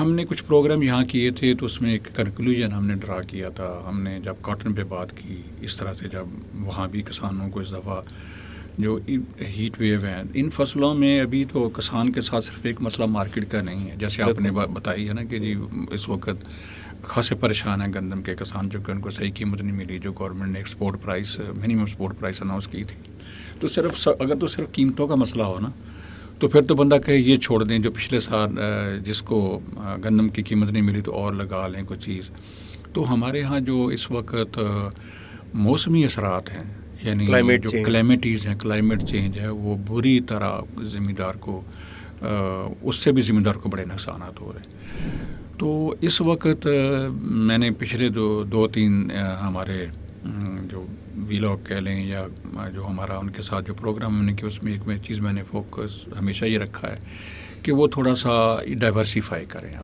हमने कुछ प्रोग्राम यहाँ किए थे तो उसमें एक कंक्लूजन हमने ड्रा किया था। हमने जब कॉटन पे बात की, इस तरह से जब वहाँ भी किसानों को इस दफ़ा जो हीट वेव है इन फसलों में, अभी तो किसान के साथ सिर्फ एक मसला मार्केट का नहीं है, जैसे आपने बताई है ना कि जी इस वक्त खासे परेशान हैं गंदम के किसान, जो कि उनको सही कीमत नहीं मिली, जो गवर्नमेंट ने export price, minimum export price announce की थी। तो अगर तो सिर्फ कीमतों का मसला हो ना, तो फिर तो बंदा कहे ये छोड़ दें, जो पिछले साल जिसको गंदम की कीमत नहीं मिली तो और लगा लें कुछ चीज़। तो हमारे यहाँ जो इस वक्त मौसमी असरात हैं, यानी जो क्लाइमेटीज़ हैं, क्लाइमेट चेंज है, वो बुरी तरह ज़मींदार को उससे भी ज़मींदार को बड़े नुकसानात हो रहे हैं। तो इस वक्त मैंने पिछले दो तीन हमारे जो वीलॉग कह लें या जो हमारा उनके साथ जो प्रोग्राम हमने किया, उसमें एक चीज़ मैंने फोकस हमेशा ये रखा है कि वो थोड़ा सा डाइवर्सिफाई करें।